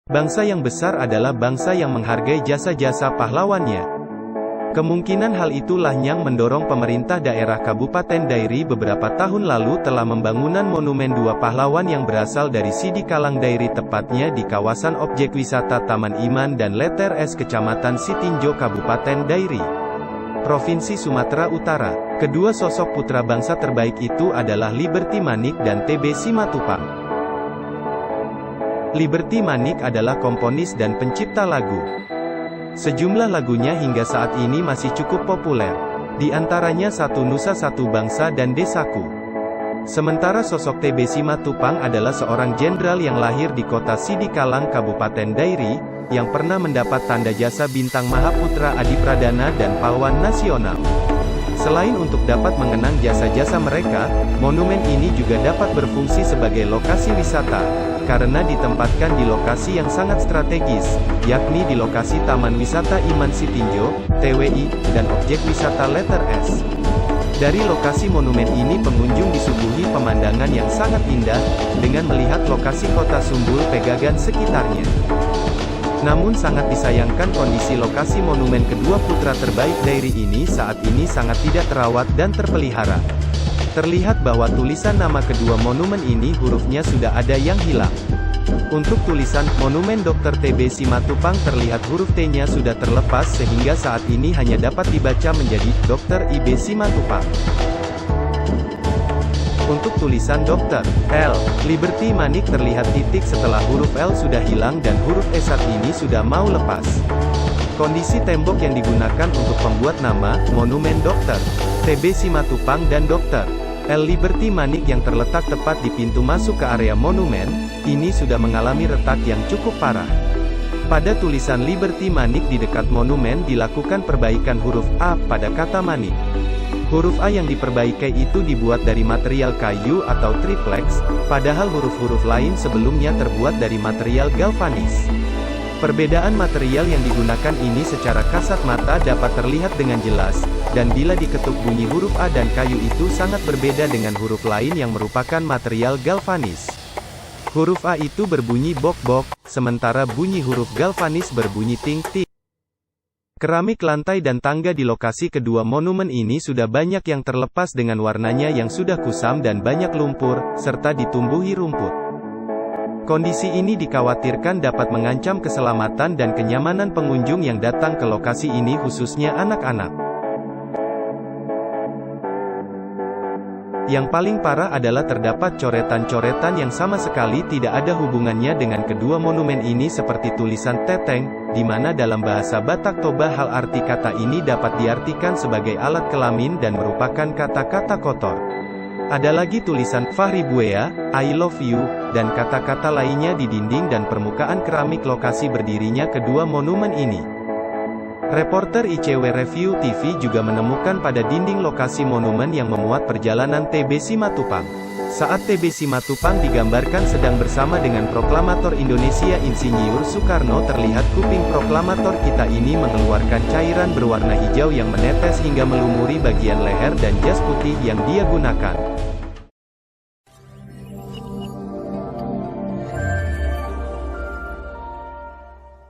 Bangsa yang besar adalah bangsa yang menghargai jasa-jasa pahlawannya. Kemungkinan hal itulah yang mendorong pemerintah daerah Kabupaten Dairi beberapa tahun lalu telah membangunan monumen dua pahlawan yang berasal dari Sidi Kalang Dairi, tepatnya di kawasan objek wisata Taman Iman dan Leter Es Kecamatan Sitinjo Kabupaten Dairi, Provinsi Sumatera Utara. Kedua sosok putra bangsa terbaik itu adalah Liberty Manik dan TB Simatupang. Liberty Manik adalah komponis dan pencipta lagu. Sejumlah lagunya hingga saat ini masih cukup populer. Di antaranya Satu Nusa Satu Bangsa dan Desaku. Sementara sosok TB Simatupang adalah seorang jenderal yang lahir di kota Sidi Kalang, Kabupaten Dairi, yang pernah mendapat tanda jasa Bintang Mahaputra Adipradana dan Pahlawan Nasional. Selain untuk dapat mengenang jasa-jasa mereka, monumen ini juga dapat berfungsi sebagai lokasi wisata, karena ditempatkan di lokasi yang sangat strategis, yakni di lokasi Taman Wisata Iman Sitinjo, TWI, dan objek wisata Leter Es. Dari lokasi monumen ini pengunjung disuguhi pemandangan yang sangat indah, dengan melihat lokasi kota Sumbul Pegagan sekitarnya. Namun sangat disayangkan kondisi lokasi monumen kedua putra terbaik Dairi ini saat ini sangat tidak terawat dan terpelihara. Terlihat bahwa tulisan nama kedua monumen ini hurufnya sudah ada yang hilang. Untuk tulisan Monumen Dr. TB Simatupang terlihat huruf T-nya sudah terlepas sehingga saat ini hanya dapat dibaca menjadi Dr. IB Simatupang. Untuk tulisan Dr. L. Liberty Manik terlihat titik setelah huruf L sudah hilang dan huruf E saat ini sudah mau lepas. Kondisi tembok yang digunakan untuk pembuat nama Monumen Dr. TB Simatupang dan Dr. L. Liberty Manik yang terletak tepat di pintu masuk ke area monumen, ini sudah mengalami retak yang cukup parah. Pada tulisan Liberty Manik di dekat monumen dilakukan perbaikan huruf A pada kata Manik. Huruf A yang diperbaiki itu dibuat dari material kayu atau triplex, padahal huruf-huruf lain sebelumnya terbuat dari material galvanis. Perbedaan material yang digunakan ini secara kasat mata dapat terlihat dengan jelas, dan bila diketuk bunyi huruf A dan kayu itu sangat berbeda dengan huruf lain yang merupakan material galvanis. Huruf A itu berbunyi bok-bok, sementara bunyi huruf galvanis berbunyi ting-ting. Keramik lantai dan tangga di lokasi kedua monumen ini sudah banyak yang terlepas dengan warnanya yang sudah kusam dan banyak lumpur, serta ditumbuhi rumput. Kondisi ini dikhawatirkan dapat mengancam keselamatan dan kenyamanan pengunjung yang datang ke lokasi ini khususnya anak-anak. Yang paling parah adalah terdapat coretan-coretan yang sama sekali tidak ada hubungannya dengan kedua monumen ini seperti tulisan teteng, di mana dalam bahasa Batak Toba hal arti kata ini dapat diartikan sebagai alat kelamin dan merupakan kata-kata kotor. Ada lagi tulisan Fahri Buea, I love you, dan kata-kata lainnya di dinding dan permukaan keramik lokasi berdirinya kedua monumen ini. Reporter ICW Review TV juga menemukan pada dinding lokasi monumen yang memuat perjalanan TB Simatupang. Saat TB Simatupang digambarkan sedang bersama dengan proklamator Indonesia Insinyur Soekarno, terlihat kuping proklamator kita ini mengeluarkan cairan berwarna hijau yang menetes hingga melumuri bagian leher dan jas putih yang dia gunakan.